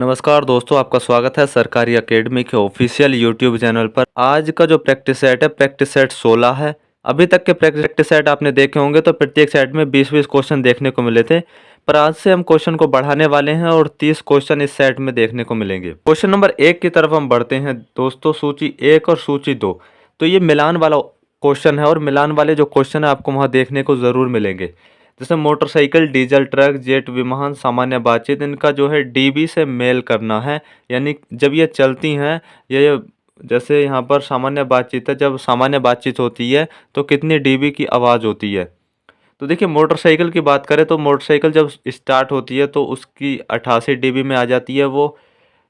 नमस्कार दोस्तों, आपका स्वागत है सरकारी एकेडमी के ऑफिशियल यूट्यूब चैनल पर। आज का जो प्रैक्टिस सेट है, प्रैक्टिस सेट 16 है। अभी तक के प्रैक्टिस सेट आपने देखे होंगे तो प्रत्येक सेट में 20-20 क्वेश्चन देखने को मिले थे, पर आज से हम क्वेश्चन को बढ़ाने वाले हैं और 30 क्वेश्चन इस सेट में देखने को मिलेंगे। क्वेश्चन नंबर 1 की तरफ हम बढ़ते हैं दोस्तों। सूची 1 और सूची 2, तो ये मिलान वाला क्वेश्चन है और मिलान वाले जो क्वेश्चन है आपको वहाँ देखने को ज़रूर मिलेंगे। जैसे मोटरसाइकिल, डीजल ट्रक, जेट विमान, सामान्य बातचीत, इनका जो है डीबी से मेल करना है। यानी जब ये चलती हैं, ये जैसे यहाँ पर सामान्य बातचीत है, जब सामान्य बातचीत होती है तो कितनी डीबी की आवाज़ होती है। तो देखिए, मोटरसाइकिल की बात करें तो मोटरसाइकिल जब स्टार्ट होती है तो उसकी 88 डीबी में आ जाती है वो।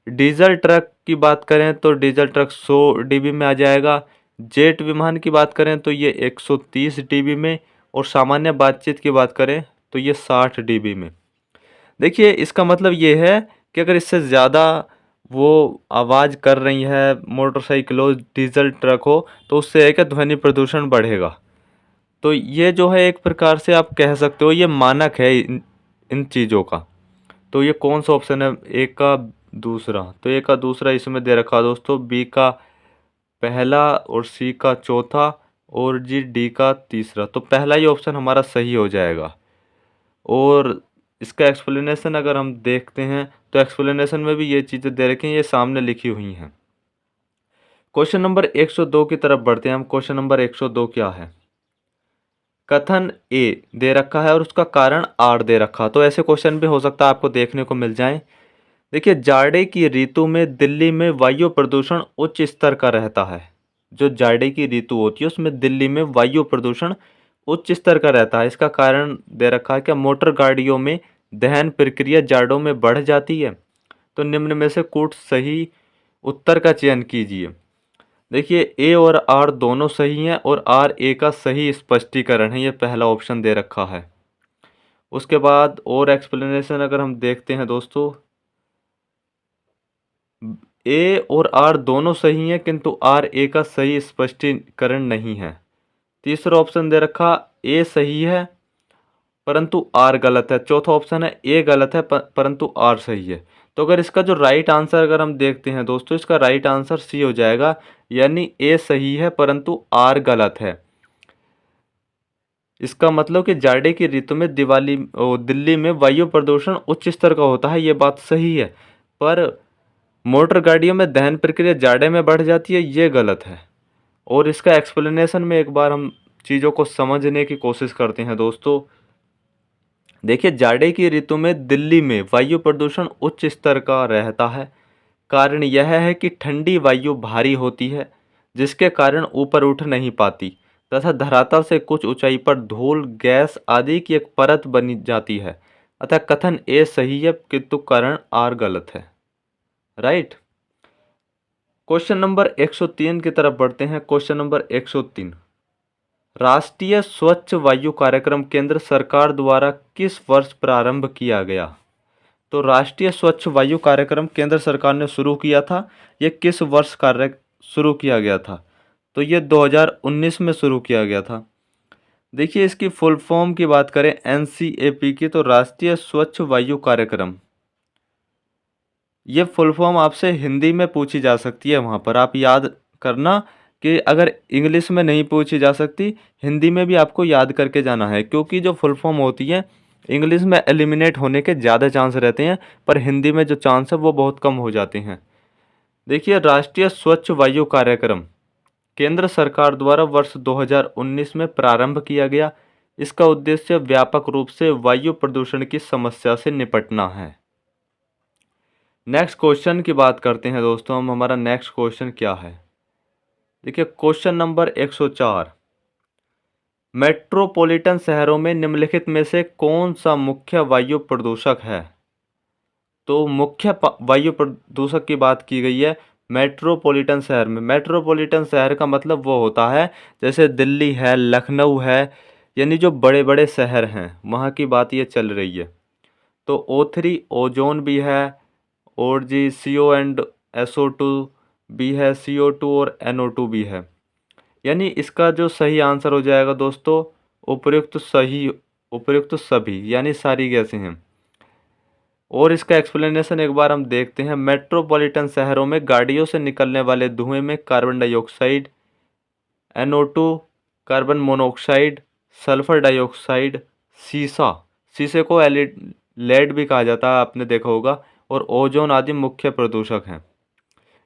डीजल ट्रक की बात करें तो डीजल ट्रक 100 डीबी में आ जाएगा। जेट विमान की बात करें तो ये 130 डीबी में, और सामान्य बातचीत की बात करें तो ये 60 डीबी में। देखिए, इसका मतलब ये है कि अगर इससे ज़्यादा वो आवाज़ कर रही है, मोटरसाइकिल हो, डीजल ट्रक हो, तो उससे है कि ध्वनि प्रदूषण बढ़ेगा। तो ये जो है एक प्रकार से आप कह सकते हो ये मानक है इन चीज़ों का। तो ये कौन सा ऑप्शन है? ए का दूसरा, तो ए का दूसरा इसमें दे रखा दोस्तों, बी का पहला और सी का चौथा और जी डी का तीसरा। तो पहला ही ऑप्शन हमारा सही हो जाएगा। और इसका एक्सप्लेनेशन अगर हम देखते हैं तो एक्सप्लेनेशन में भी ये चीज़ें दे रखी हैं, ये सामने लिखी हुई हैं। क्वेश्चन नंबर 102 की तरफ बढ़ते हैं हम। क्वेश्चन नंबर 102 क्या है? कथन ए दे रखा है और उसका कारण आर दे रखा। तो ऐसे क्वेश्चन भी हो सकता है आपको देखने को मिल जाएं। देखिए, जाड़े की ऋतु में दिल्ली में वायु प्रदूषण उच्च स्तर का रहता है। जो जाड़े की ऋतु होती है उसमें दिल्ली में वायु प्रदूषण उच्च स्तर का रहता है। इसका कारण दे रखा है कि मोटर गाड़ियों में दहन प्रक्रिया जाड़ों में बढ़ जाती है। तो निम्न में से कुछ सही उत्तर का चयन कीजिए। देखिए, ए और आर दोनों सही हैं और आर ए का सही स्पष्टीकरण है। ये पहला ऑप्शन दे रखा है। उसके बाद और एक्सप्लेनेशन अगर हम देखते हैं दोस्तों, ए और आर दोनों सही हैं किंतु आर ए का सही स्पष्टीकरण नहीं है। तीसरा ऑप्शन दे रखा, ए सही है परंतु आर गलत है। चौथा ऑप्शन है ए गलत है परंतु आर सही है। तो अगर इसका जो राइट आंसर अगर हम देखते हैं दोस्तों, इसका राइट आंसर सी हो जाएगा। यानी ए सही है परंतु आर गलत है। इसका मतलब कि जाड़े की ऋतु में दिल्ली में वायु प्रदूषण उच्च स्तर का होता है, ये बात सही है। पर मोटर गाड़ियों में दहन प्रक्रिया जाड़े में बढ़ जाती है, ये गलत है। और इसका एक्सप्लेनेशन में एक बार हम चीज़ों को समझने की कोशिश करते हैं दोस्तों। देखिए, जाड़े की ऋतु में दिल्ली में वायु प्रदूषण उच्च स्तर का रहता है। कारण यह है कि ठंडी वायु भारी होती है जिसके कारण ऊपर उठ नहीं पाती तथा धरातल से कुछ ऊंचाई पर धूल, गैस आदि की एक परत बनी जाती है। अतः कथन ए सही है किंतु कारण आर गलत है। राइट। क्वेश्चन नंबर 103 की तरफ बढ़ते हैं। क्वेश्चन नंबर 103, राष्ट्रीय स्वच्छ वायु कार्यक्रम केंद्र सरकार द्वारा किस वर्ष प्रारंभ किया गया? तो राष्ट्रीय स्वच्छ वायु कार्यक्रम केंद्र सरकार ने शुरू किया था, ये किस वर्ष कार्य शुरू किया गया था? तो ये 2019 में शुरू किया गया था। देखिए, इसकी फुल फॉर्म की बात करें एनसीएपी की, तो राष्ट्रीय स्वच्छ वायु कार्यक्रम, ये फुल फॉर्म आपसे हिंदी में पूछी जा सकती है। वहाँ पर आप याद करना कि अगर इंग्लिश में नहीं पूछी जा सकती, हिंदी में भी आपको याद करके जाना है, क्योंकि जो फुल फॉर्म होती है इंग्लिश में एलिमिनेट होने के ज़्यादा चांस रहते हैं, पर हिंदी में जो चांस है वो बहुत कम हो जाते हैं। देखिए, राष्ट्रीय स्वच्छ वायु कार्यक्रम केंद्र सरकार द्वारा वर्ष 2019 में प्रारंभ किया गया। इसका उद्देश्य व्यापक रूप से वायु प्रदूषण की समस्या से निपटना है। नेक्स्ट क्वेश्चन की बात करते हैं दोस्तों हम। हमारा नेक्स्ट क्वेश्चन क्या है? देखिए, क्वेश्चन नंबर 104, मेट्रोपॉलिटन शहरों में निम्नलिखित में से कौन सा मुख्य वायु प्रदूषक है? तो मुख्य वायु प्रदूषक की बात की गई है मेट्रोपॉलिटन शहर में। मेट्रोपॉलिटन शहर का मतलब वो होता है जैसे दिल्ली है, लखनऊ है, यानी जो बड़े बड़े शहर हैं वहाँ की बात ये चल रही है। तो O3 ओजोन भी है, और जी CO एंड SO2 भी है, CO2 और NO2 भी है। यानी इसका जो सही आंसर हो जाएगा दोस्तों, उपयुक्त सभी, यानी सारी गैसें हैं। और इसका एक्सप्लेनेशन एक बार हम देखते हैं। मेट्रोपॉलिटन शहरों में गाड़ियों से निकलने वाले धुएं में carbon dioxide, NO2, carbon monoxide, sulphur dioxide, सीसा, शीशे को लेड भी कहा जाता है, आपने देखा होगा, और ओजोन आदि मुख्य प्रदूषक हैं।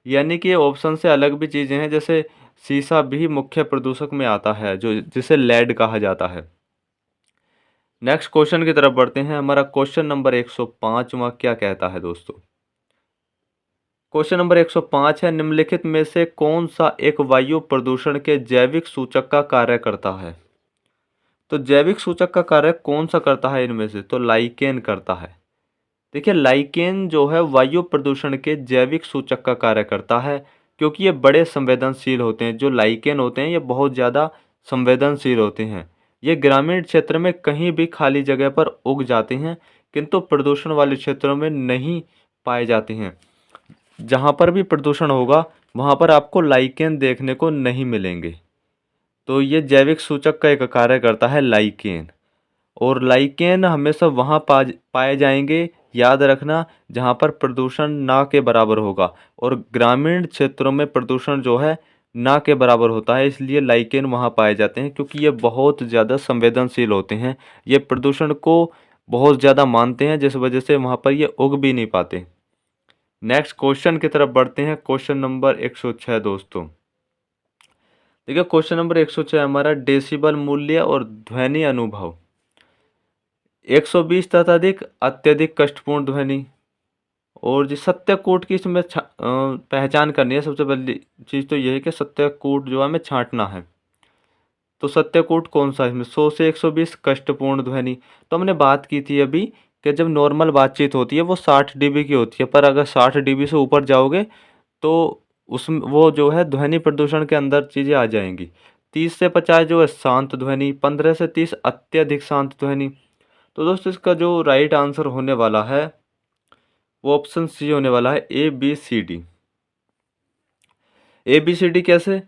यानी कि ये ऑप्शन से अलग भी चीज़ें हैं, जैसे सीसा भी मुख्य प्रदूषक में आता है, जो जिसे लेड कहा जाता है। नेक्स्ट क्वेश्चन की तरफ बढ़ते हैं। हमारा क्वेश्चन नंबर 105वां क्या कहता है दोस्तों? क्वेश्चन नंबर 105 है, निम्नलिखित में से कौन सा एक वायु प्रदूषण के जैविक सूचक का कार्य करता है? तो जैविक सूचक का कार्य कौन सा करता है इनमें से? तो लाइकेन करता है। देखिए, लाइकेन जो है वायु प्रदूषण के जैविक सूचक का कार्य करता है, क्योंकि ये बड़े संवेदनशील होते हैं। जो लाइकेन होते हैं ये बहुत ज़्यादा संवेदनशील होते हैं। ये ग्रामीण क्षेत्र में कहीं भी खाली जगह पर उग जाते हैं, किंतु प्रदूषण वाले क्षेत्रों में नहीं पाए जाते हैं। जहाँ पर भी प्रदूषण होगा वहाँ पर आपको लाइकेन देखने को नहीं मिलेंगे। तो ये जैविक सूचक का एक कार्य करता है लाइकेन। और लाइकेन हमेशा वहाँ पाए जाएंगे, याद रखना, जहाँ पर प्रदूषण ना के बराबर होगा। और ग्रामीण क्षेत्रों में प्रदूषण जो है ना के बराबर होता है, इसलिए लाइकेन वहाँ पाए जाते हैं, क्योंकि ये बहुत ज़्यादा संवेदनशील होते हैं। ये प्रदूषण को बहुत ज़्यादा मानते हैं, जिस वजह से वहाँ पर ये उग भी नहीं पाते। नेक्स्ट क्वेश्चन की तरफ बढ़ते हैं। क्वेश्चन नंबर 106 दोस्तों। देखिए, क्वेश्चन नंबर 106 हमारा डेसिबल मूल्य और ध्वनि अनुभव। 120 तथा अधिक अत्यधिक कष्टपूर्ण ध्वनि। और जी सत्यकूट की इसमें पहचान करनी है। सबसे पहली चीज़ तो ये है कि सत्यकूट जो है हमें छांटना है। तो सत्यकूट कौन सा है इसमें? 100 से 120 कष्टपूर्ण ध्वनि। तो हमने बात की थी अभी कि जब नॉर्मल बातचीत होती है वो 60 dB की होती है, पर अगर 60 dB से ऊपर जाओगे तो उसमें वो जो है ध्वनि प्रदूषण के अंदर चीज़ें आ जाएंगी। 30 से 50 जो है शांत ध्वनि, 15 से 30 अत्यधिक शांत ध्वनि। तो दोस्तों इसका जो राइट आंसर होने वाला है वो ऑप्शन सी होने वाला है, ABCD। ABCD कैसे?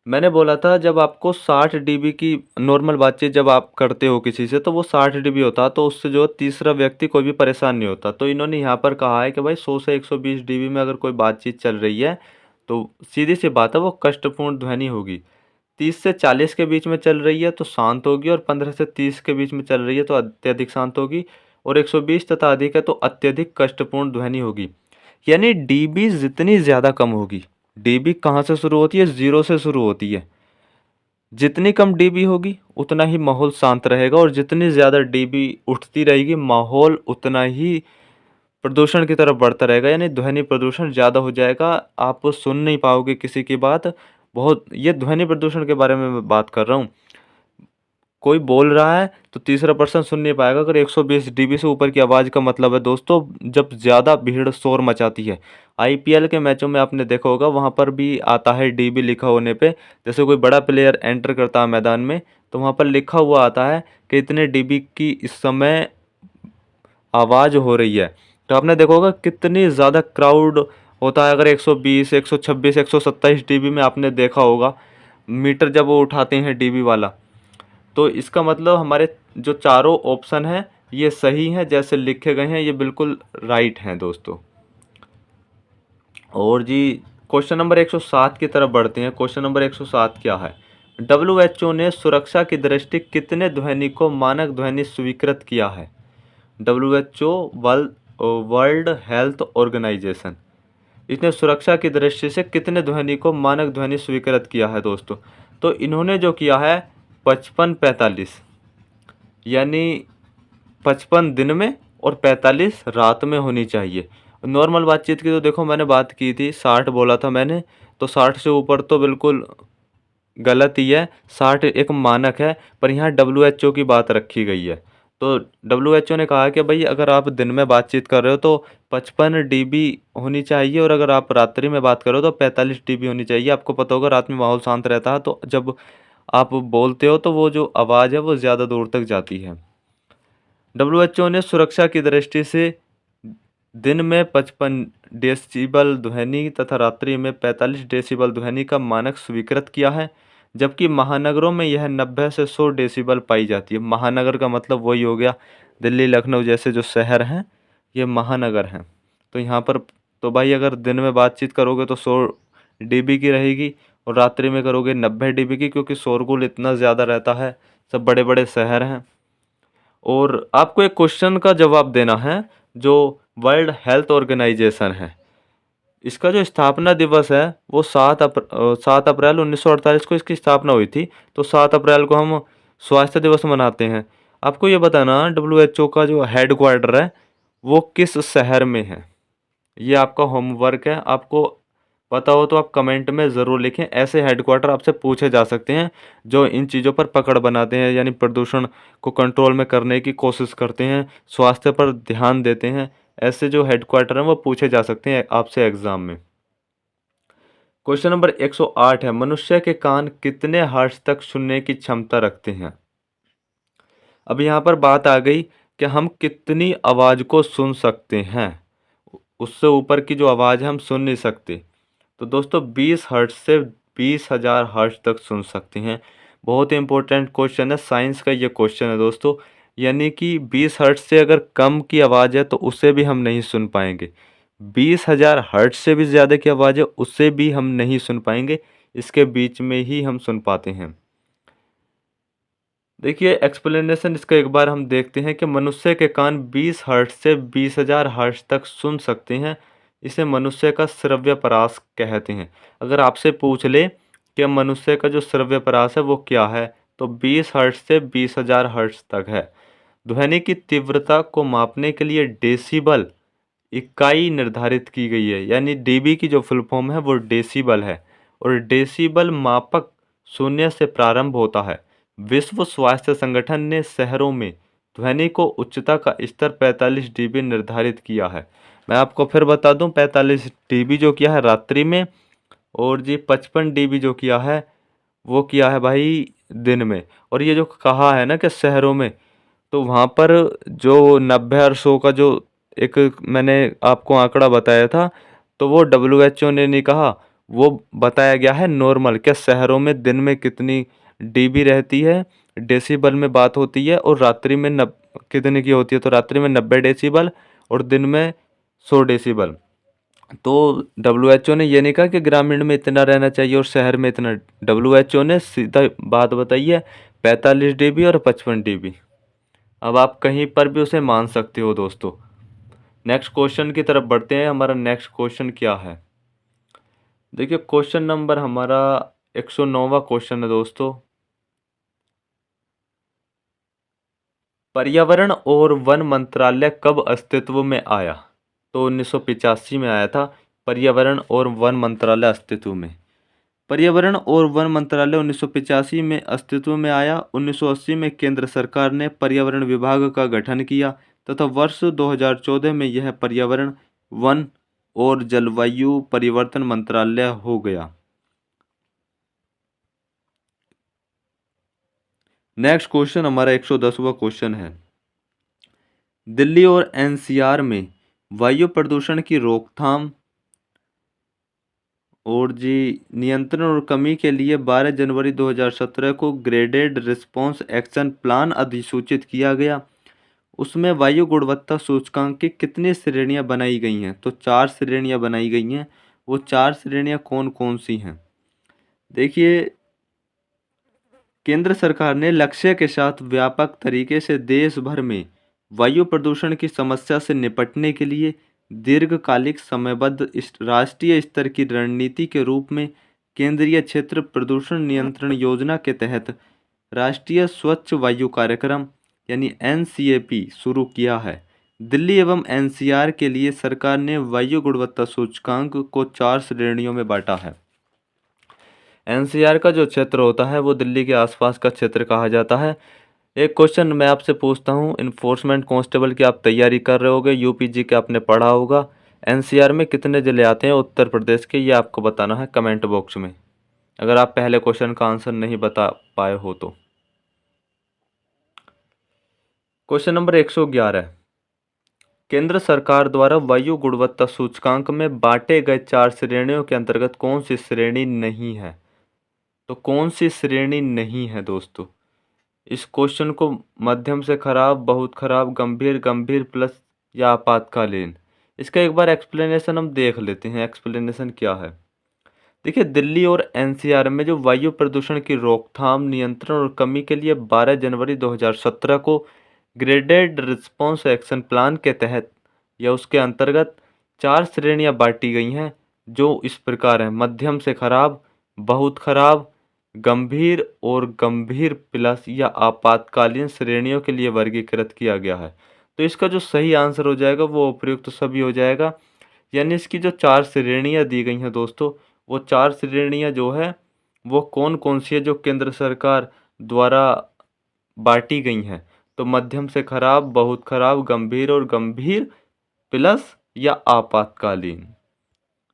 मैंने बोला था जब आपको 60 dB की नॉर्मल बातचीत जब आप करते हो किसी से, तो वो 60 dB होता है, तो उससे जो तीसरा व्यक्ति कोई भी परेशान नहीं होता। तो इन्होंने यहाँ पर कहा है कि भाई 100 से 120 dB में अगर कोई बातचीत चल रही है तो सीधी सी बात है वो कष्टपूर्ण ध्वनि होगी। 30 से 40 के बीच में चल रही है तो शांत होगी, और 15 से 30 के बीच में चल रही है तो अत्यधिक शांत होगी, और 120 तथा अधिक है तो अत्यधिक कष्टपूर्ण ध्वनि होगी। यानी डीबी जितनी ज़्यादा कम होगी, डीबी कहाँ से शुरू होती है? 0 से शुरू होती है। जितनी कम डीबी होगी उतना ही माहौल शांत रहेगा, और जितनी ज़्यादा डीबी उठती रहेगी माहौल उतना ही प्रदूषण की तरफ बढ़ता रहेगा, यानी ध्वनि प्रदूषण ज़्यादा हो जाएगा। आप सुन नहीं पाओगे किसी की बात। बहुत, ये ध्वनि प्रदूषण के बारे में मैं बात कर रहा हूँ। कोई बोल रहा है तो तीसरा पर्सन सुन नहीं पाएगा। अगर 120 dB से ऊपर की आवाज़ का मतलब है दोस्तों जब ज़्यादा भीड़ शोर मचाती है। IPL के मैचों में आपने देखा होगा वहाँ पर भी आता है डीबी लिखा होने पे। जैसे कोई बड़ा प्लेयर एंटर करता है मैदान में तो वहाँ पर लिखा हुआ आता है कि इतने डीबी की इस समय आवाज़ हो रही है। तो आपने देखा होगा कितनी ज़्यादा क्राउड होता है। अगर 120, 126, 127 डीबी में आपने देखा होगा मीटर जब वो उठाते हैं डीबी वाला। तो इसका मतलब हमारे जो चारों ऑप्शन हैं ये सही हैं, जैसे लिखे गए हैं ये बिल्कुल राइट हैं दोस्तों। और जी क्वेश्चन नंबर 107 की तरफ बढ़ते हैं। क्वेश्चन नंबर 107 क्या है? WHO ने सुरक्षा की दृष्टि कितने ध्वनि को मानक ध्वनि स्वीकृत किया है? WHO वर्ल्ड हेल्थ ऑर्गेनाइजेशन, इसने सुरक्षा की दृष्टि से कितने ध्वनि को मानक ध्वनि स्वीकृत किया है दोस्तों? तो इन्होंने जो किया है 55-45, यानी 55 दिन में और 45 रात में होनी चाहिए। नॉर्मल बातचीत की तो देखो मैंने बात की थी, 60 बोला था मैंने, तो 60 से ऊपर तो बिल्कुल गलत ही है। 60 एक मानक है, पर यहाँ WHO की बात रखी गई है। तो WHO ने कहा कि भाई अगर आप दिन में बातचीत कर रहे हो तो 55 dB होनी चाहिए, और अगर आप रात्रि में बात कर रहे हो तो 45 dB होनी चाहिए। आपको पता होगा रात में माहौल शांत रहता है, तो जब आप बोलते हो तो वो जो आवाज़ है वो ज़्यादा दूर तक जाती है। WHO ने सुरक्षा की दृष्टि से दिन में 55 डेसिबल ध्वनि तथा रात्रि में 45 डेसिबल ध्वनि का मानक स्वीकृत किया है, जबकि महानगरों में यह 90 से 100 डेसिबल पाई जाती है। महानगर का मतलब वही हो गया दिल्ली, लखनऊ जैसे जो शहर हैं, ये महानगर हैं। तो यहाँ पर तो भाई अगर दिन में बातचीत करोगे तो 100 डीबी की रहेगी और रात्रि में करोगे 90 डीबी की, क्योंकि शोरगुल इतना ज़्यादा रहता है, सब बड़े बड़े शहर हैं। और आपको एक क्वेश्चन का जवाब देना है। जो वर्ल्ड हेल्थ ऑर्गेनाइजेशन है, इसका जो स्थापना दिवस है वो 7 अप्रैल 1948 को इसकी स्थापना हुई थी। तो 7 अप्रैल को हम स्वास्थ्य दिवस मनाते हैं। आपको ये बताना WHO का जो हेड क्वार्टर है वो किस शहर में है। ये आपका होमवर्क है। आपको पता हो तो आप कमेंट में ज़रूर लिखें। ऐसे हेडक्वार्टर आपसे पूछे जा सकते हैं जो इन चीज़ों पर पकड़ बनाते हैं, यानी प्रदूषण को कंट्रोल में करने की कोशिश करते हैं, स्वास्थ्य पर ध्यान देते हैं। ऐसे जो हेडक्वार्टर हैं वो पूछे जा सकते हैं आपसे एग्जाम में। क्वेश्चन नंबर 108 है, मनुष्य के कान कितने हर्ट्ज तक सुनने की क्षमता रखते हैं। अब यहाँ पर बात आ गई कि हम कितनी आवाज़ को सुन सकते हैं, उससे ऊपर की जो आवाज़ है हम सुन नहीं सकते। तो दोस्तों 20 हर्ट्ज से 20,000 हर्ट्ज तक सुन सकते हैं। बहुत ही इंपॉर्टेंट क्वेश्चन है, साइंस का ये क्वेश्चन है दोस्तों। यानी कि 20 हर्ट्ज से अगर कम की आवाज़ है तो उसे भी हम नहीं सुन पाएंगे। 20,000 हर्ट्ज से भी ज़्यादा की आवाज़ है उसे भी हम नहीं सुन पाएंगे। इसके बीच में ही हम सुन पाते हैं। देखिए एक्सप्लेनेशन इसका एक बार हम देखते हैं कि मनुष्य के कान 20 हर्ट्ज से 20,000 हर्ट्ज तक सुन सकते हैं। इसे मनुष्य का श्रव्य परास कहते हैं। अगर आपसे पूछ ले कि मनुष्य का जो श्रव्य परास है वो क्या है, तो 20 हर्ट्ज से 20,000 हर्ट्ज तक है। ध्वनि की तीव्रता को मापने के लिए डेसिबल इकाई निर्धारित की गई है, यानी डीबी की जो फुल फॉर्म है वो डेसिबल है। और डेसिबल मापक शून्य से प्रारंभ होता है। विश्व स्वास्थ्य संगठन ने शहरों में ध्वनि को उच्चता का स्तर 45 डीबी निर्धारित किया है। मैं आपको फिर बता दूं, 45 डीबी जो किया है रात्रि में, और जी 55 डीबी जो किया है वो किया है भाई दिन में। और ये जो कहा है ना कि शहरों में, तो वहाँ पर जो 90 और 100 का जो एक मैंने आपको आंकड़ा बताया था, तो वो WHO ने नहीं कहा, वो बताया गया है नॉर्मल, क्या शहरों में दिन में कितनी डीबी रहती है, डेसिबल में बात होती है, और रात्रि में कितने की होती है। तो रात्रि में 90 डेसिबल और दिन में 100 डेसिबल। तो WHO ने ये नहीं कहा कि ग्रामीण में इतना रहना चाहिए और शहर में इतना। WHO ने सीधा बात बताई है, 45 डीबी और 55 डीबी। अब आप कहीं पर भी उसे मान सकते हो दोस्तों। नेक्स्ट क्वेश्चन की तरफ बढ़ते हैं। हमारा नेक्स्ट क्वेश्चन क्या है, देखिए क्वेश्चन नंबर हमारा 109वां क्वेश्चन है दोस्तों। पर्यावरण और वन मंत्रालय कब अस्तित्व में आया। तो 1985 में आया था पर्यावरण और वन मंत्रालय अस्तित्व में। पर्यावरण और वन मंत्रालय 1985 में अस्तित्व में आया। 1980 में केंद्र सरकार ने पर्यावरण विभाग का गठन किया तथा वर्ष 2014 में यह पर्यावरण, वन और जलवायु परिवर्तन मंत्रालय हो गया। नेक्स्ट क्वेश्चन हमारा 110वां क्वेश्चन है, दिल्ली और NCR में वायु प्रदूषण की रोकथाम और जी नियंत्रण और कमी के लिए 12 जनवरी 2017 को ग्रेडेड रिस्पांस एक्शन प्लान अधिसूचित किया गया। उसमें वायु गुणवत्ता सूचकांक की कितनी श्रेणियां बनाई गई हैं। तो 4 श्रेणियां बनाई गई हैं। वो 4 श्रेणियां कौन कौन सी हैं, देखिए केंद्र सरकार ने लक्ष्य के साथ व्यापक तरीके से देश भर में वायु प्रदूषण की समस्या से निपटने के लिए दीर्घकालिक समयबद्ध राष्ट्रीय स्तर की रणनीति के रूप में केंद्रीय क्षेत्र प्रदूषण नियंत्रण योजना के तहत राष्ट्रीय स्वच्छ वायु कार्यक्रम यानी NCAP शुरू किया है। दिल्ली एवं NCR के लिए सरकार ने वायु गुणवत्ता सूचकांक को 4 श्रेणियों में बांटा है। NCR का जो क्षेत्र होता है वो दिल्ली के आसपास का क्षेत्र कहा जाता है। एक क्वेश्चन मैं आपसे पूछता हूँ, इन्फोर्समेंट कांस्टेबल की आप तैयारी कर रहे होगे, UPG के आपने पढ़ा होगा। NCR में कितने जिले आते हैं उत्तर प्रदेश के, ये आपको बताना है कमेंट बॉक्स में, अगर आप पहले क्वेश्चन का आंसर नहीं बता पाए हो तो। क्वेश्चन नंबर 111, केंद्र सरकार द्वारा वायु गुणवत्ता सूचकांक में बांटे गए 4 श्रेणियों के अंतर्गत कौन सी श्रेणी नहीं है। तो कौन सी श्रेणी नहीं है दोस्तों, इस क्वेश्चन को मध्यम से खराब, बहुत खराब, गंभीर, गंभीर प्लस या आपातकालीन? इसका एक बार एक्सप्लेनेशन हम देख लेते हैं। एक्सप्लेनेशन क्या है? देखिए, दिल्ली और एनसीआर में जो वायु प्रदूषण की रोकथाम, नियंत्रण और कमी के लिए 12 जनवरी 2017 को ग्रेडेड रिस्पॉन्स एक्शन प्लान के तहत या उसके अंतर्गत 4 श्रेणियां बांटी गई हैं, जो इस प्रकार हैं: मध्यम से खराब, बहुत खराब, गंभीर और गंभीर प्लस या आपातकालीन श्रेणियों के लिए वर्गीकृत किया गया है। तो इसका जो सही आंसर हो जाएगा वो उपयुक्त सभी हो जाएगा। यानी इसकी जो 4 श्रेणियां दी गई हैं दोस्तों, वो 4 श्रेणियां जो है वो कौन कौन सी है जो केंद्र सरकार द्वारा बांटी गई हैं? तो मध्यम से खराब, बहुत खराब, गंभीर और गंभीर प्लस या आपातकालीन।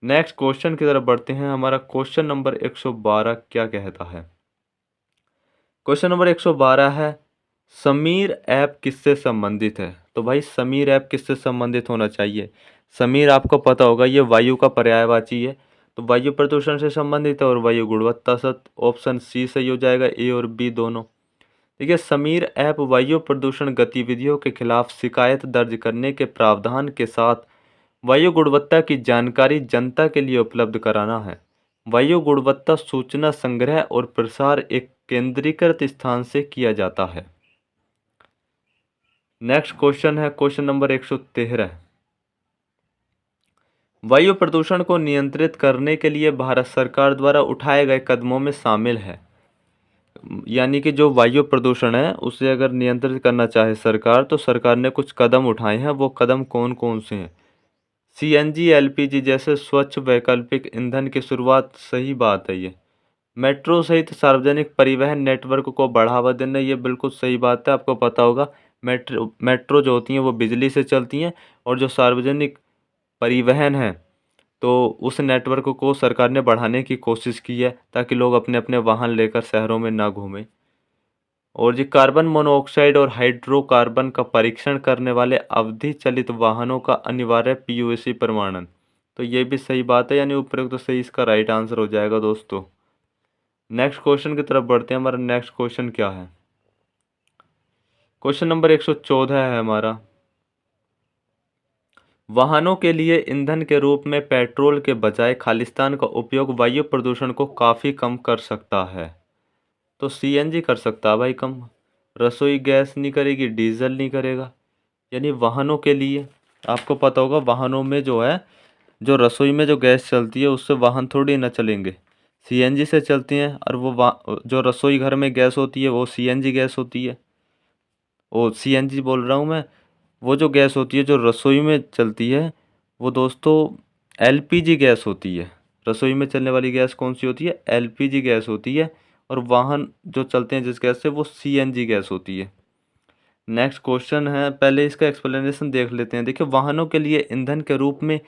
नेक्स्ट क्वेश्चन की तरफ बढ़ते हैं। हमारा क्वेश्चन नंबर 112 क्या कहता है? क्वेश्चन नंबर 112 है, समीर ऐप किससे संबंधित है? तो भाई समीर ऐप किससे संबंधित होना चाहिए? समीर आपको पता होगा ये वायु का पर्यायवाची है, तो वायु प्रदूषण से संबंधित है और वायु गुणवत्ता से। ऑप्शन सी सही हो जाएगा, ए और बी दोनों। देखिए, समीर ऐप वायु प्रदूषण गतिविधियों के खिलाफ शिकायत दर्ज करने के प्रावधान के साथ वायु गुणवत्ता की जानकारी जनता के लिए उपलब्ध कराना है। वायु गुणवत्ता सूचना संग्रह और प्रसार एक केंद्रीकृत स्थान से किया जाता है। नेक्स्ट क्वेश्चन है क्वेश्चन नंबर 113। वायु प्रदूषण को नियंत्रित करने के लिए भारत सरकार द्वारा उठाए गए कदमों में शामिल है। यानी कि जो वायु प्रदूषण है उसे अगर नियंत्रित करना चाहे सरकार, तो सरकार ने कुछ कदम उठाए हैं। वो कदम कौन कौन से हैं? सीएनजी, एलपीजी जैसे स्वच्छ वैकल्पिक ईंधन की शुरुआत, सही बात है ये। मेट्रो सहित सार्वजनिक परिवहन नेटवर्क को बढ़ावा देना, ये बिल्कुल सही बात है। आपको पता होगा मेट्रो जो होती हैं वो बिजली से चलती हैं, और जो सार्वजनिक परिवहन है तो उस नेटवर्क को सरकार ने बढ़ाने की कोशिश की है, ताकि लोग अपने अपने वाहन लेकर शहरों में ना घूमें। और जी, कार्बन मोनोऑक्साइड और हाइड्रोकार्बन का परीक्षण करने वाले अवधि चलित वाहनों का अनिवार्य पीयूसी प्रमाणन, तो ये भी सही बात है। यानी उपयुक्त तो सही इसका राइट आंसर हो जाएगा दोस्तों। नेक्स्ट क्वेश्चन की तरफ बढ़ते हैं। हमारा नेक्स्ट क्वेश्चन क्या है? क्वेश्चन नंबर 114 है हमारा, वाहनों के लिए ईंधन के रूप में पेट्रोल के बजाय खालिस्तान का उपयोग वायु प्रदूषण को काफ़ी कम कर सकता है। तो सीएनजी कर सकता है भाई कम। रसोई गैस नहीं करेगी, डीजल नहीं करेगा। यानी वाहनों के लिए आपको पता होगा, वाहनों में जो है, जो रसोई में जो गैस चलती है उससे वाहन थोड़ी ना चलेंगे, सीएनजी से चलती हैं। और वो जो रसोई घर में गैस होती है वो सीएनजी गैस होती है। ओ सीएनजी बोल रहा हूँ मैं। वो जो गैस होती है जो रसोई में चलती है वो दोस्तों एलपीजी गैस होती है। रसोई में चलने वाली गैस कौन सी होती है? एलपीजी गैस होती है। और वाहन जो चलते हैं जिस गैस से, वो सीएनजी गैस होती है। नेक्स्ट क्वेश्चन है, पहले इसका एक्सप्लेनेशन देख लेते हैं। देखिए, वाहनों के लिए ईंधन के रूप में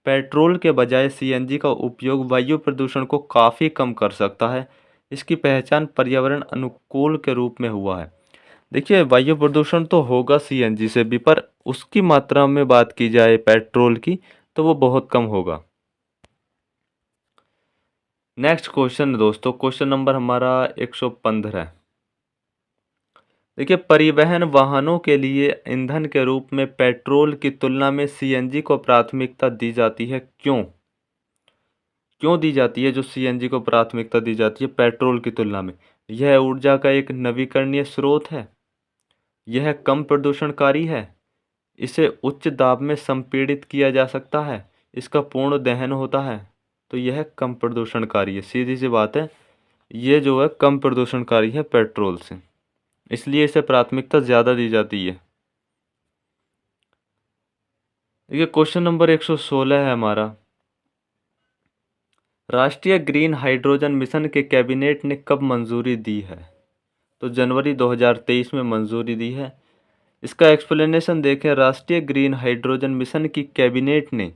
पेट्रोल के बजाय सीएनजी का उपयोग वायु प्रदूषण को काफ़ी कम कर सकता है। इसकी पहचान पर्यावरण अनुकूल के रूप में हुआ है। देखिए, वायु प्रदूषण तो होगा सीएनजी से भी, पर उसकी मात्रा में बात की जाए पेट्रोल की तो वो बहुत कम होगा। नेक्स्ट क्वेश्चन दोस्तों, क्वेश्चन नंबर हमारा 115 है। देखिए, परिवहन वाहनों के लिए ईंधन के रूप में पेट्रोल की तुलना में सीएनजी को प्राथमिकता दी जाती है। क्यों क्यों दी जाती है? जो सीएनजी को प्राथमिकता दी जाती है पेट्रोल की तुलना में, यह ऊर्जा का एक नवीकरणीय स्रोत है, यह कम प्रदूषणकारी है, इसे उच्च दाब में संपीड़ित किया जा सकता है, इसका पूर्ण दहन होता है। तो यह कम प्रदूषणकारी है, सीधी सी बात है। ये जो है कम प्रदूषणकारी है पेट्रोल से, इसलिए इसे प्राथमिकता ज़्यादा दी जाती है। देखिए, क्वेश्चन नंबर 116 है हमारा, राष्ट्रीय ग्रीन हाइड्रोजन मिशन के कैबिनेट ने कब मंजूरी दी है? तो जनवरी 2023 में मंजूरी दी है। इसका एक्सप्लेनेशन देखें। राष्ट्रीय ग्रीन हाइड्रोजन मिशन की कैबिनेट ने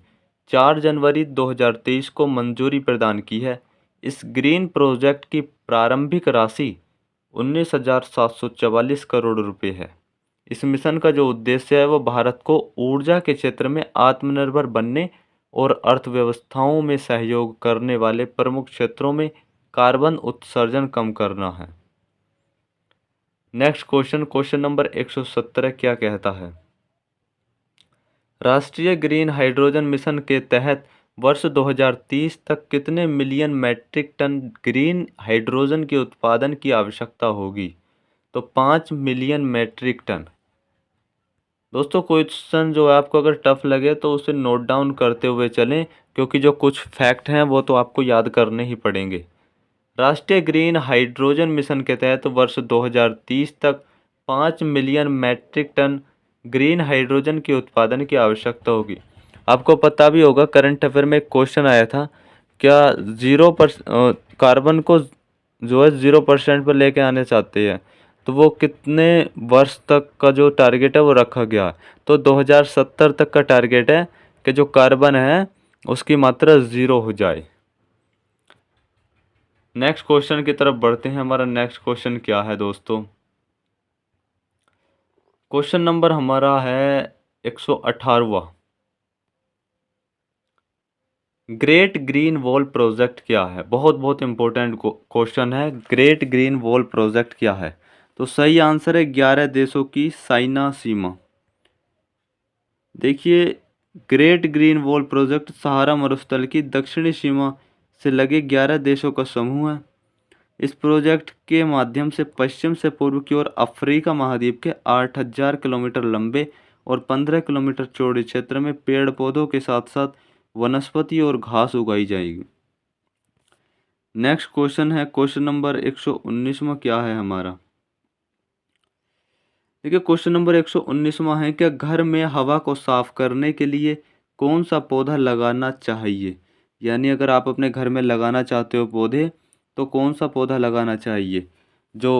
4 जनवरी 2023 को मंजूरी प्रदान की है। इस ग्रीन प्रोजेक्ट की प्रारंभिक राशि 19,744 करोड़ रुपए है। इस मिशन का जो उद्देश्य है वो भारत को ऊर्जा के क्षेत्र में आत्मनिर्भर बनने और अर्थव्यवस्थाओं में सहयोग करने वाले प्रमुख क्षेत्रों में कार्बन उत्सर्जन कम करना है। नेक्स्ट क्वेश्चन, क्वेश्चन नंबर 117 क्या कहता है? राष्ट्रीय ग्रीन हाइड्रोजन मिशन के तहत वर्ष 2030 तक कितने million metric tonne green hydrogen के उत्पादन की आवश्यकता होगी? तो 5 मिलियन मैट्रिक टन। दोस्तों क्वेश्चन जो है आपको अगर टफ लगे तो उसे नोट डाउन करते हुए चलें, क्योंकि जो कुछ फैक्ट हैं वो तो आपको याद करने ही पड़ेंगे। राष्ट्रीय ग्रीन हाइड्रोजन मिशन के तहत वर्ष 2030 तक 5 million metric tonne green hydrogen के उत्पादन की आवश्यकता होगी। आपको पता भी होगा करंट अफेयर में एक क्वेश्चन आया था, क्या कार्बन को जो है 0% पर लेके आने चाहते हैं, तो वो कितने वर्ष तक का जो टारगेट है वो रखा गया है? तो 2070 तक का टारगेट है कि जो कार्बन है उसकी मात्रा 0 हो जाए। नेक्स्ट क्वेश्चन की तरफ बढ़ते हैं। हमारा नेक्स्ट क्वेश्चन क्या है दोस्तों? क्वेश्चन नंबर हमारा है 118वां। ग्रेट ग्रीन वॉल प्रोजेक्ट क्या है? बहुत बहुत इंपॉर्टेंट क्वेश्चन है। ग्रेट ग्रीन वॉल प्रोजेक्ट क्या है? तो सही आंसर है 11 देशों की साइना सीमा। देखिए, ग्रेट ग्रीन वॉल प्रोजेक्ट सहारा मरुस्थल की दक्षिणी सीमा से लगे 11 देशों का समूह है। इस प्रोजेक्ट के माध्यम से पश्चिम से पूर्व की ओर अफ्रीका महाद्वीप के 8000 किलोमीटर लंबे और 15 किलोमीटर चौड़े क्षेत्र में पेड़ पौधों के साथ साथ वनस्पति और घास उगाई जाएगी। नेक्स्ट क्वेश्चन है क्वेश्चन नंबर 119वां क्या है हमारा? देखिए, क्वेश्चन नंबर 119वां है, क्या घर में हवा को साफ करने के लिए कौन सा पौधा लगाना चाहिए? यानी अगर आप अपने घर में लगाना चाहते हो पौधे, तो कौन सा पौधा लगाना चाहिए जो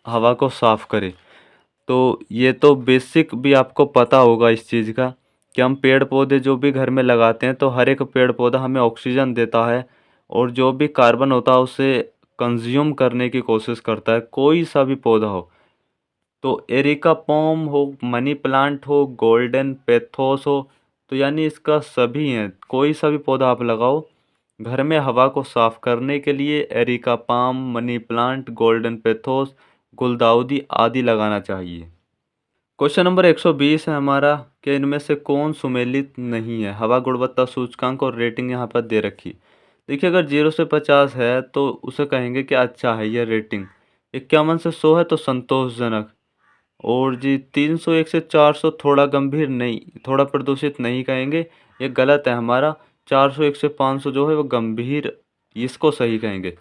हवा को साफ करे? तो ये तो बेसिक भी आपको पता होगा इस चीज़ का, कि हम पेड़ पौधे जो भी घर में लगाते हैं तो हर एक पेड़ पौधा हमें ऑक्सीजन देता है और जो भी कार्बन होता है उसे कंज्यूम करने की कोशिश करता है, कोई सा भी पौधा हो। तो एरिका पॉम हो, मनी प्लांट हो, गोल्डन पेथोस हो, तो यानी इसका सभी हैं। कोई सा भी पौधा आप लगाओ घर में हवा को साफ करने के लिए, areca palm, money plant, golden pothos, गुलदाउदी आदि लगाना चाहिए। क्वेश्चन नंबर 120 है हमारा, कि इनमें से कौन सुमेलित नहीं है? हवा गुणवत्ता सूचकांक और रेटिंग यहाँ पर दे रखी। देखिए, अगर 0 से 50 है तो उसे कहेंगे कि अच्छा है यह रेटिंग। 51 से 100 है तो संतोषजनक। और जी 301 से 400 थोड़ा गंभीर नहीं, थोड़ा प्रदूषित नहीं कहेंगे, ये गलत है हमारा। 401 से 500 जो है वो गंभीर, इसको सही कहेंगे।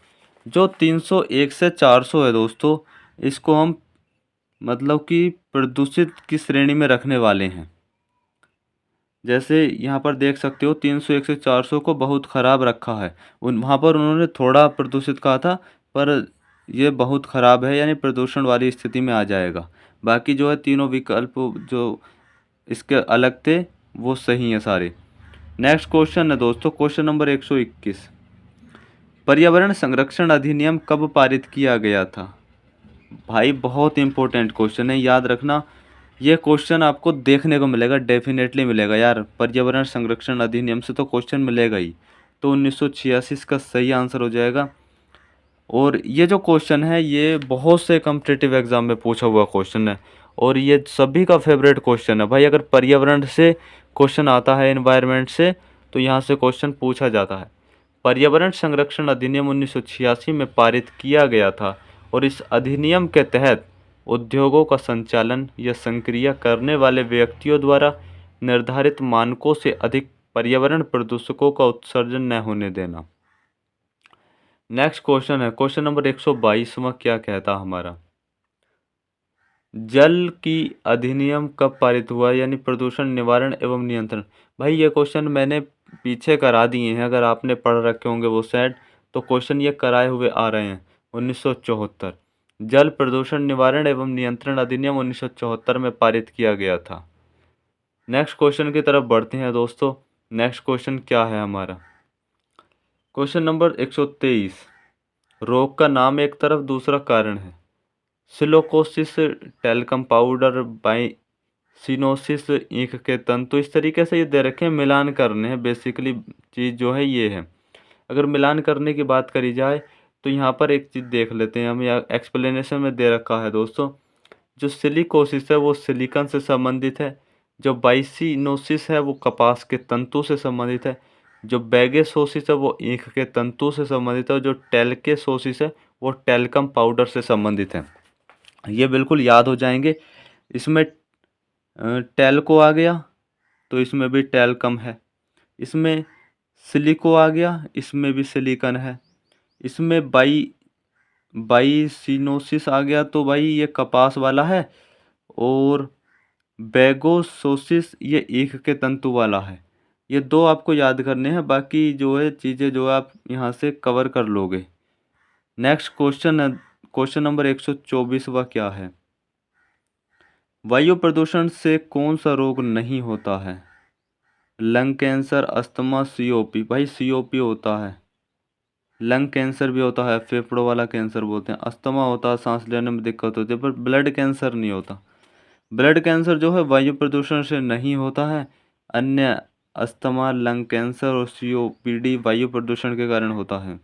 जो 301 से 400 है दोस्तों, इसको हम मतलब कि प्रदूषित की श्रेणी में रखने वाले हैं। जैसे यहाँ पर देख सकते हो 301 से 400 को बहुत ख़राब रखा है। वहाँ पर उन्होंने थोड़ा प्रदूषित कहा था, पर ये बहुत ख़राब है, यानी प्रदूषण वाली स्थिति में आ जाएगा। बाकी जो है तीनों विकल्प जो इसके अलग थे वो सही हैं सारे। नेक्स्ट क्वेश्चन है दोस्तों क्वेश्चन नंबर 121। पर्यावरण संरक्षण अधिनियम कब पारित किया गया था? भाई बहुत इंपॉर्टेंट क्वेश्चन है, याद रखना। ये क्वेश्चन आपको देखने को मिलेगा, डेफिनेटली मिलेगा यार। पर्यावरण संरक्षण अधिनियम से तो क्वेश्चन मिलेगा ही। तो 1986 इसका सही आंसर हो जाएगा। और ये जो क्वेश्चन है ये बहुत से कॉम्पिटिटिव एग्जाम में पूछा हुआ क्वेश्चन है और ये सभी का फेवरेट क्वेश्चन है भाई। अगर पर्यावरण से क्वेश्चन आता है, एनवायरनमेंट से, तो यहाँ से क्वेश्चन पूछा जाता है। पर्यावरण संरक्षण अधिनियम 1986 में पारित किया गया था और इस अधिनियम के तहत उद्योगों का संचालन या संक्रिया करने वाले व्यक्तियों द्वारा निर्धारित मानकों से अधिक पर्यावरण प्रदूषकों का उत्सर्जन न होने देना। नेक्स्ट क्वेश्चन है क्वेश्चन नंबर 122वां, क्या कहता हमारा? जल की अधिनियम कब पारित हुआ, यानी प्रदूषण निवारण एवं नियंत्रण। भाई ये क्वेश्चन मैंने पीछे करा दिए हैं, अगर आपने पढ़ रखे होंगे वो शायद, तो क्वेश्चन ये कराए हुए आ रहे हैं। 1974 जल प्रदूषण निवारण एवं नियंत्रण अधिनियम 1974 में पारित किया गया था। नेक्स्ट क्वेश्चन की तरफ बढ़ते हैं दोस्तों। नेक्स्ट क्वेश्चन क्या है हमारा? Question number 123। रोग का नाम एक तरफ दूसरा कारण है। सिलोकोसिस, टेल्कम पाउडर, बाइसिनोसिस, ईंख के तंतु, इस तरीके से ये दे रखे हैं, मिलान करने हैं। बेसिकली चीज़ जो है ये है। अगर मिलान करने की बात करी जाए तो यहाँ पर एक चीज़ देख लेते हैं हम, या एक्सप्लेनेशन में दे रखा है दोस्तों। जो सिलिकोसिस है वो सिलिकॉन से संबंधित है, जो बाइसिनोसिस है वो कपास के तंतु से संबंधित है, जो बैगेसोसिस है वो ईख के तंतु से संबंधित है, और जो टेल्केसोसिस है वो टेल्कम पाउडर से संबंधित है। ये बिल्कुल याद हो जाएंगे। इसमें टेल्को आ गया तो इसमें भी टेल्कम है, इसमें सिलिको आ गया, इसमें भी सिलिकन है, इसमें बाइसिनोसिस आ गया तो भाई ये कपास वाला है, और बैगोसोसिस ये ईख के तंतु वाला है। ये दो आपको याद करने हैं, बाकी जो है चीज़ें जो आप यहाँ से कवर कर लोगे। नेक्स्ट क्वेश्चन है, क्वेश्चन नंबर 124वां क्या है? वायु प्रदूषण से कौन सा रोग नहीं होता है? Lung cancer, asthma, COP. भाई सीओपी होता है, लंग कैंसर भी होता है, फेफड़ों वाला कैंसर बोलते हैं, अस्थमा होता है, सांस लेने में दिक्कत होती है, पर ब्लड कैंसर नहीं होता। ब्लड कैंसर जो है वायु प्रदूषण से नहीं होता है, अन्य अस्थमा, लंग कैंसर और सीओपीडी वायु प्रदूषण के कारण होता है।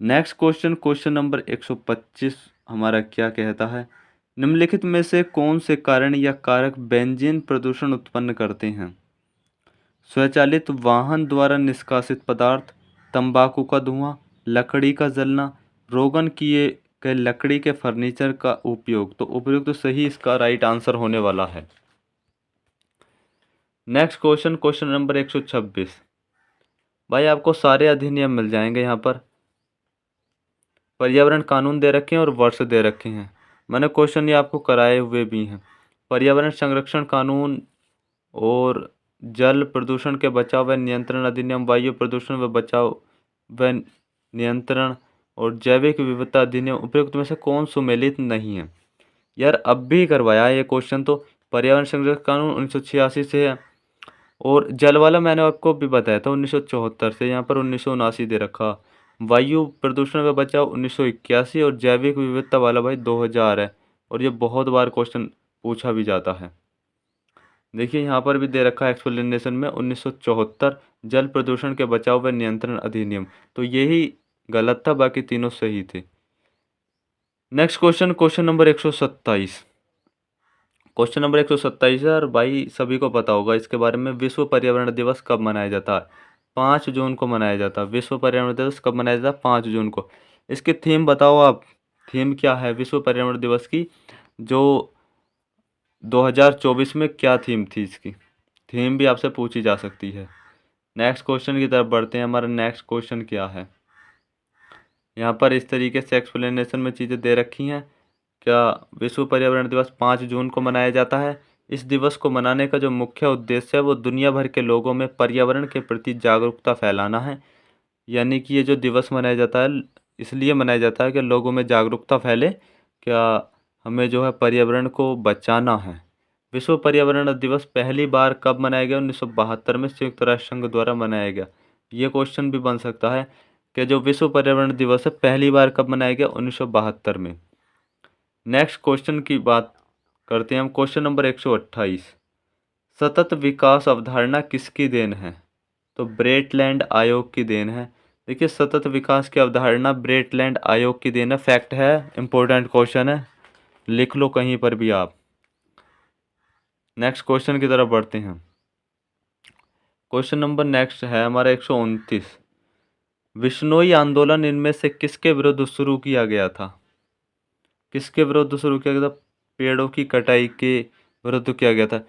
नेक्स्ट क्वेश्चन, क्वेश्चन नंबर 125 हमारा क्या कहता है? निम्नलिखित में से कौन से कारण या कारक बेंजीन प्रदूषण उत्पन्न करते हैं? स्वचालित वाहन द्वारा निष्कासित पदार्थ, तंबाकू का धुआं, लकड़ी का जलना, रोगन किए गए लकड़ी के फर्नीचर का उपयोग। तो उपयोग तो सही इसका राइट आंसर होने वाला है। Next question, question number 126। भाई आपको सारे अधिनियम मिल जाएंगे यहाँ पर, पर्यावरण कानून दे रखे हैं और वर्ष दे रखे हैं। मैंने क्वेश्चन ये आपको कराए हुए भी हैं। पर्यावरण संरक्षण कानून और जल प्रदूषण के बचाव व नियंत्रण अधिनियम, वायु प्रदूषण व बचाव व नियंत्रण और जैविक विविधता अधिनियम उपयुक्त में से कौन सुमेलित नहीं है? यार अब भी करवाया ये क्वेश्चन तो। पर्यावरण संरक्षण कानून 1986 से है, और जल वाला मैंने आपको भी बताया था 1974 से, यहाँ पर 1979 दे रखा। वायु प्रदूषण व बचाव 1981, और जैविक विविधता वाला भाई 2000 है, और ये बहुत बार क्वेश्चन पूछा भी जाता है। देखिए यहाँ पर भी दे रखा है एक्सप्लेनेशन में 1974 जल प्रदूषण के बचाव व नियंत्रण अधिनियम, तो यही गलत था, बाकी तीनों सही थे। Next question, question number 127। Question number 127 है, और भाई सभी को पता होगा इसके बारे में। विश्व पर्यावरण दिवस कब मनाया जाता है? 5 जून को मनाया जाता है। विश्व पर्यावरण दिवस कब मनाया जाता है? 5 जून को। इसकी थीम बताओ आप, थीम क्या है विश्व पर्यावरण दिवस की? जो 2024 में क्या थीम थी इसकी? थीम भी आपसे पूछी जा सकती है। नेक्स्ट क्वेश्चन की तरफ बढ़ते हैं। हमारा नेक्स्ट क्वेश्चन क्या है? यहाँ पर इस तरीके से एक्सप्लेनेशन में चीज़ें दे रखी हैं। क्या विश्व पर्यावरण दिवस 5 जून को मनाया जाता है? इस दिवस को मनाने का जो मुख्य उद्देश्य है वो दुनिया भर के लोगों में पर्यावरण के प्रति जागरूकता फैलाना है। यानी कि ये जो दिवस मनाया जाता है इसलिए मनाया जाता है कि लोगों में जागरूकता फैले, क्या हमें जो है पर्यावरण को बचाना है। विश्व पर्यावरण दिवस पहली बार कब मनाया गया? 1972 में संयुक्त राष्ट्र संघ द्वारा मनाया गया। ये क्वेश्चन भी बन सकता है कि जो विश्व पर्यावरण दिवस है पहली बार कब मनाया गया? 1972 में। नेक्स्ट क्वेश्चन की बात करते हैं हम, क्वेश्चन नंबर 128। सतत विकास अवधारणा किसकी देन है? तो ब्रेटलैंड आयोग की देन है। देखिए सतत विकास की अवधारणा ब्रेटलैंड आयोग की देन है। फैक्ट है, इंपॉर्टेंट क्वेश्चन है, लिख लो कहीं पर भी आप। नेक्स्ट क्वेश्चन की तरफ बढ़ते हैं। क्वेश्चन नंबर नेक्स्ट है हमारा 129। विश्नोई आंदोलन इनमें से किसके विरुद्ध शुरू किया गया था? किसके विरुद्ध शुरू किया गया था? पेड़ों की कटाई के विरुद्ध किया गया था।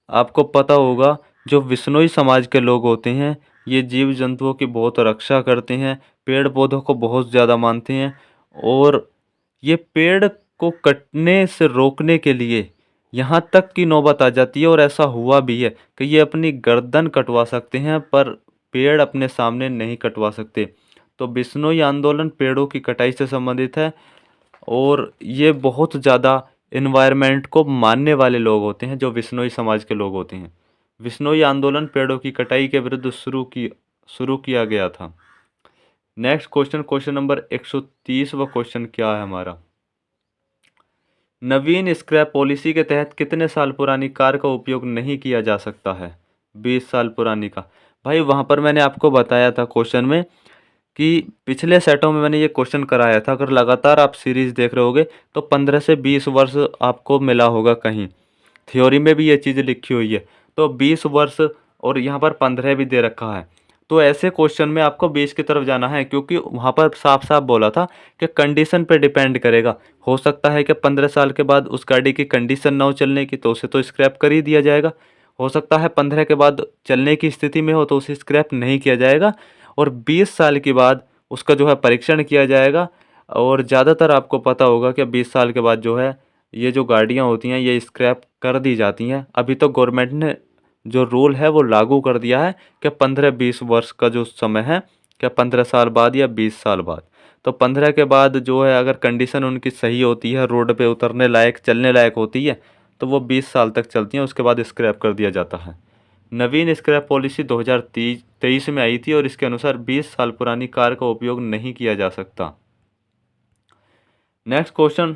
आपको पता होगा जो विश्नोई समाज के लोग होते हैं ये जीव जंतुओं की बहुत रक्षा करते हैं, पेड़ पौधों को बहुत ज़्यादा मानते हैं, और ये पेड़ को कटने से रोकने के लिए यहाँ तक की नौबत आ जाती है, और ऐसा हुआ भी है कि ये अपनी गर्दन कटवा सकते हैं पर पेड़ अपने सामने नहीं कटवा सकते। तो बिश्नोई आंदोलन पेड़ों की कटाई से संबंधित है, और ये बहुत ज़्यादा इन्वायरमेंट को मानने वाले लोग होते हैं जो बिश्नोई समाज के लोग होते हैं। बिश्नोई आंदोलन पेड़ों की कटाई के विरुद्ध शुरू किया गया था। नेक्स्ट क्वेश्चन, क्वेश्चन नंबर 130 व क्वेश्चन क्या है हमारा? नवीन स्क्रैप पॉलिसी के तहत कितने साल पुरानी कार का उपयोग नहीं किया जा सकता है? 20 साल पुरानी का। भाई वहाँ पर मैंने आपको बताया था क्वेश्चन में कि पिछले सेटों में मैंने ये क्वेश्चन कराया था, अगर लगातार आप सीरीज देख रहे होगे तो 15 से 20 वर्ष आपको मिला होगा कहीं। थ्योरी में भी ये चीज़ लिखी हुई है। तो 20 वर्ष और यहाँ पर 15 भी दे रखा है। तो ऐसे क्वेश्चन में आपको 20 की तरफ जाना है, क्योंकि वहाँ पर साफ-साफ बोला था कि कंडीशन पे डिपेंड करेगा। हो सकता है कि 15 साल के बाद उस गाड़ी की कंडीशन ना हो चलने की, तो उसे तो स्क्रैप कर ही दिया जाएगा। हो सकता है 15 के बाद चलने की स्थिति में हो तो उसे स्क्रैप नहीं किया जाएगा, और 20 साल के बाद उसका जो है परीक्षण किया जाएगा। और ज़्यादातर आपको पता होगा कि 20 साल के बाद जो है ये जो गाड़ियाँ होती हैं ये स्क्रैप कर दी जाती हैं। अभी तो गवर्नमेंट ने जो रूल है वो लागू कर दिया है कि 15-20 वर्ष का जो समय है, क्या 15 साल बाद या 20 साल बाद। तो 15 के बाद जो है अगर कंडीशन उनकी सही होती है, रोड पे उतरने लायक, चलने लायक होती है, तो वो 20 साल तक चलती हैं, उसके बाद स्क्रैप कर दिया जाता है। नवीन स्क्रैप पॉलिसी 2023 में आई थी और इसके अनुसार 20 साल पुरानी कार का उपयोग नहीं किया जा सकता। नेक्स्ट क्वेश्चन,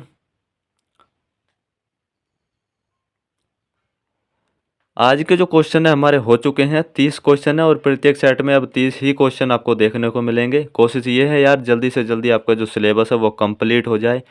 आज के जो क्वेश्चन है हमारे हो चुके हैं। 30 क्वेश्चन है और प्रत्येक सेट में अब 30 ही क्वेश्चन आपको देखने को मिलेंगे। कोशिश ये है यार जल्दी से जल्दी आपका जो सिलेबस है वो कंप्लीट हो जाए।